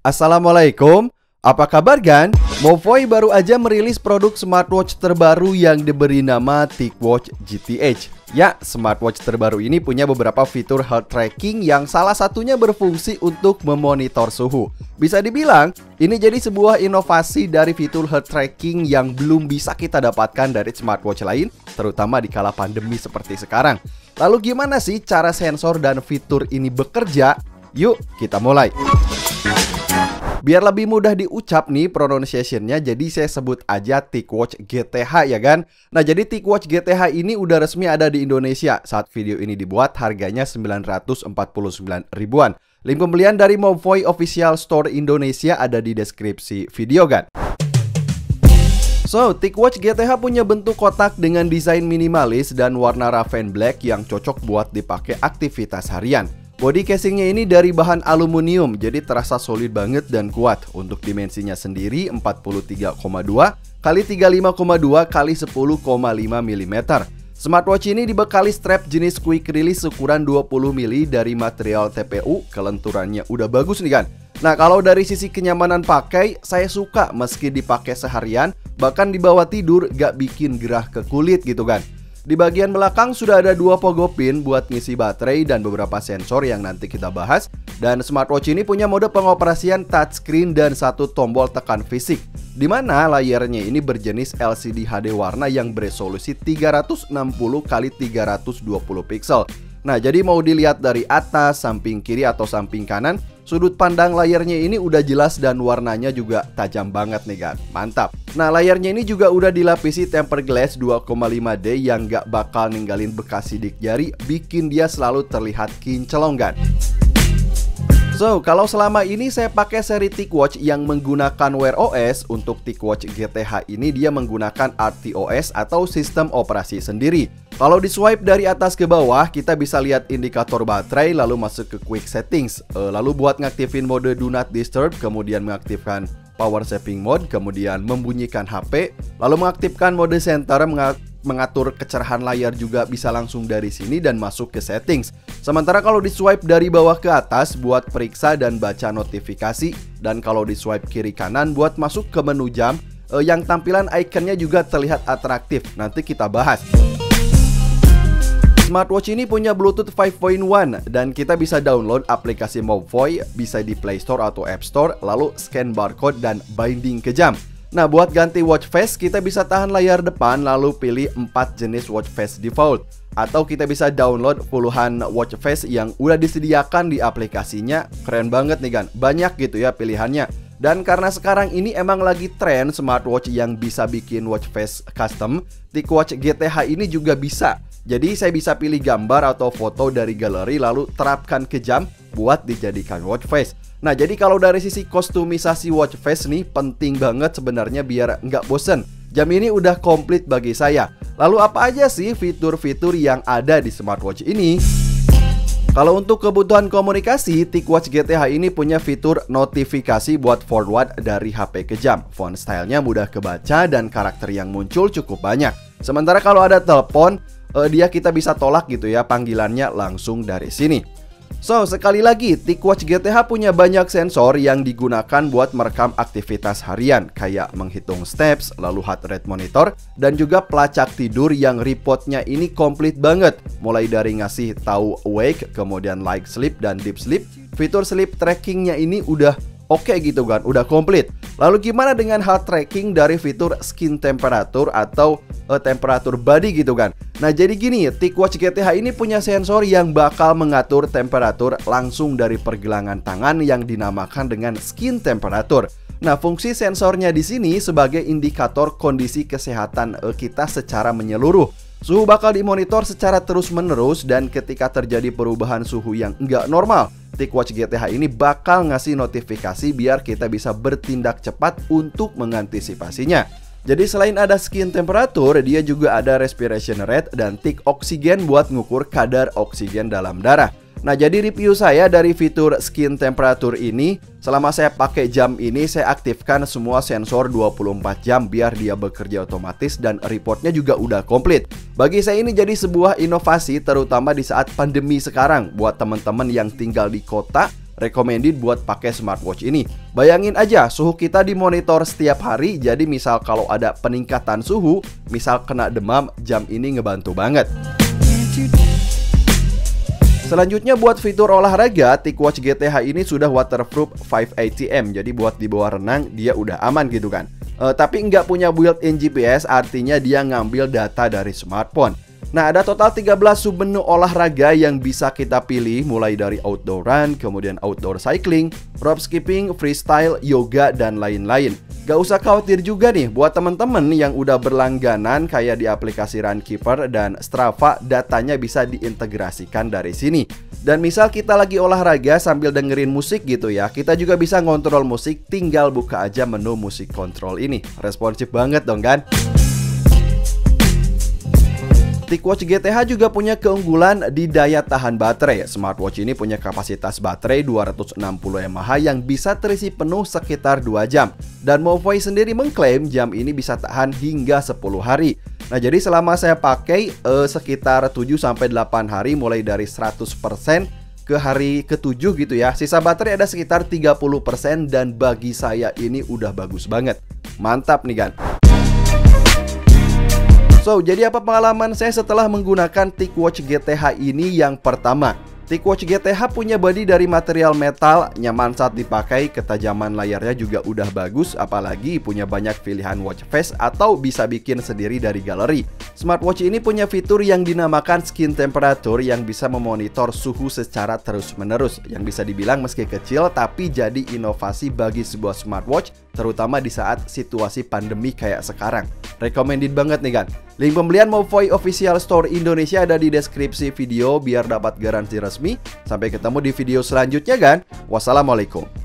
Assalamualaikum, apa kabar Gan? Movoi baru aja merilis produk smartwatch terbaru yang diberi nama TicWatch GTH. Ya, smartwatch terbaru ini punya beberapa fitur health tracking yang salah satunya berfungsi untuk memonitor suhu. Bisa dibilang, ini jadi sebuah inovasi dari fitur health tracking yang belum bisa kita dapatkan dari smartwatch lain, terutama di kala pandemi seperti sekarang. Lalu gimana sih cara sensor dan fitur ini bekerja? Yuk, kita mulai. Biar lebih mudah diucap nih pronunciation-nya, jadi saya sebut aja TicWatch GTH ya kan. Nah, jadi TicWatch GTH ini udah resmi ada di Indonesia. Saat video ini dibuat harganya 949 ribuan. Link pembelian dari Movoi Official Store Indonesia ada di deskripsi video kan. So, TicWatch GTH punya bentuk kotak dengan desain minimalis dan warna raven black yang cocok buat dipakai aktivitas harian. Body casingnya ini dari bahan aluminium, jadi terasa solid banget dan kuat. Untuk dimensinya sendiri 43,2 kali 35,2 kali 10,5 mm. Smartwatch ini dibekali strap jenis quick release ukuran 20 mili dari material TPU. Kelenturannya udah bagus nih kan. Nah, kalau dari sisi kenyamanan pakai, saya suka meski dipakai seharian, bahkan dibawa tidur gak bikin gerah ke kulit gitu kan. Di bagian belakang sudah ada dua pogo pin buat ngisi baterai dan beberapa sensor yang nanti kita bahas. Dan smartwatch ini punya mode pengoperasian touchscreen dan satu tombol tekan fisik, di mana layarnya ini berjenis LCD HD warna yang beresolusi 360 x 320 pixel. Nah, jadi mau dilihat dari atas, samping kiri atau samping kanan, sudut pandang layarnya ini udah jelas dan warnanya juga tajam banget nih kan. Mantap. Nah, layarnya ini juga udah dilapisi tempered glass 2,5D yang gak bakal ninggalin bekas sidik jari, bikin dia selalu terlihat kinclong kan. So, kalau selama ini saya pakai seri TicWatch yang menggunakan Wear OS, untuk TicWatch GTH ini dia menggunakan RTOS atau sistem operasi sendiri. Kalau di swipe dari atas ke bawah, kita bisa lihat indikator baterai, lalu masuk ke quick settings. Lalu buat ngaktifin mode do not disturb, kemudian mengaktifkan power saving mode, kemudian membunyikan HP, lalu mengaktifkan mode center, mengatur kecerahan layar juga bisa langsung dari sini dan masuk ke settings. Sementara kalau di swipe dari bawah ke atas buat periksa dan baca notifikasi, dan kalau di swipe kiri kanan buat masuk ke menu jam, yang tampilan ikonnya juga terlihat atraktif. Nanti kita bahas. Smartwatch ini punya Bluetooth 5.1 dan kita bisa download aplikasi Movoi, bisa di Play Store atau App Store, lalu scan barcode dan binding ke jam. Nah, buat ganti watch face, kita bisa tahan layar depan lalu pilih 4 jenis watch face default. Atau kita bisa download puluhan watch face yang udah disediakan di aplikasinya. Keren banget nih kan, banyak gitu ya pilihannya. Dan karena sekarang ini emang lagi tren smartwatch yang bisa bikin watch face custom, TicWatch GTH ini juga bisa. Jadi saya bisa pilih gambar atau foto dari galeri lalu terapkan ke jam buat dijadikan watch face. Nah, jadi kalau dari sisi kostumisasi watch face nih penting banget sebenarnya biar nggak bosen. Jam ini udah komplit bagi saya. Lalu apa aja sih fitur-fitur yang ada di smartwatch ini? Kalau untuk kebutuhan komunikasi, TicWatch GTH ini punya fitur notifikasi buat forward dari HP ke jam. Font stylenya mudah kebaca dan karakter yang muncul cukup banyak. Sementara kalau ada telepon, kita bisa tolak gitu ya panggilannya langsung dari sini. So, sekali lagi, TicWatch GTH punya banyak sensor yang digunakan buat merekam aktivitas harian, kayak menghitung steps, lalu heart rate monitor, dan juga pelacak tidur yang reportnya ini komplit banget. Mulai dari ngasih tahu awake, kemudian light sleep dan deep sleep. Fitur sleep trackingnya ini udah oke gitu kan, udah komplit. Lalu gimana dengan health tracking dari fitur skin temperature atau temperatur body gitu kan. Nah, jadi gini, TicWatch GTH ini punya sensor yang bakal mengatur temperatur langsung dari pergelangan tangan yang dinamakan dengan skin temperature. Nah, fungsi sensornya di sini sebagai indikator kondisi kesehatan kita secara menyeluruh. Suhu bakal dimonitor secara terus-menerus dan ketika terjadi perubahan suhu yang nggak normal, TicWatch GTH ini bakal ngasih notifikasi biar kita bisa bertindak cepat untuk mengantisipasinya. Jadi selain ada skin temperature, dia juga ada respiration rate dan tick oksigen buat ngukur kadar oksigen dalam darah. Nah, jadi review saya dari fitur skin temperature ini, selama saya pakai jam ini, saya aktifkan semua sensor 24 jam biar dia bekerja otomatis dan reportnya juga udah komplit. Bagi saya ini jadi sebuah inovasi terutama di saat pandemi sekarang. Buat teman-teman yang tinggal di kota, recommended buat pakai smartwatch ini. Bayangin aja suhu kita dimonitor setiap hari, jadi misal kalau ada peningkatan suhu, misal kena demam, jam ini ngebantu banget. Selanjutnya buat fitur olahraga, TicWatch GTH ini sudah waterproof 5 ATM. Jadi buat di bawah renang dia udah aman gitu kan. Tapi nggak punya built-in GPS, artinya dia ngambil data dari smartphone. Nah, ada total 13 submenu olahraga yang bisa kita pilih, mulai dari outdoor run, kemudian outdoor cycling, rope skipping, freestyle, yoga, dan lain-lain. Gak usah khawatir juga nih buat temen-temen yang udah berlangganan kayak di aplikasi Runkeeper dan Strava, datanya bisa diintegrasikan dari sini. Dan misal kita lagi olahraga sambil dengerin musik gitu ya, kita juga bisa ngontrol musik, tinggal buka aja menu musik control ini. Responsif banget dong kan? TicWatch GTH juga punya keunggulan di daya tahan baterai. Smartwatch ini punya kapasitas baterai 260 mAh yang bisa terisi penuh sekitar 2 jam. Dan Movoi sendiri mengklaim jam ini bisa tahan hingga 10 hari. Nah, jadi selama saya pakai sekitar 7-8 hari, mulai dari 100% ke hari ke-7 gitu ya. Sisa baterai ada sekitar 30% dan bagi saya ini udah bagus banget. Mantap nih kan. So, jadi apa pengalaman saya setelah menggunakan TicWatch GTH ini? Yang pertama, TicWatch GTH punya bodi dari material metal, nyaman saat dipakai, ketajaman layarnya juga udah bagus, apalagi punya banyak pilihan watch face atau bisa bikin sendiri dari galeri. Smartwatch ini punya fitur yang dinamakan skin temperature yang bisa memonitor suhu secara terus-menerus, yang bisa dibilang meski kecil tapi jadi inovasi bagi sebuah smartwatch, terutama di saat situasi pandemi kayak sekarang. Recommended banget nih kan. Link pembelian Movoi Official Store Indonesia ada di deskripsi video biar dapat garansi resmi. Sampai ketemu di video selanjutnya kan. Wassalamualaikum.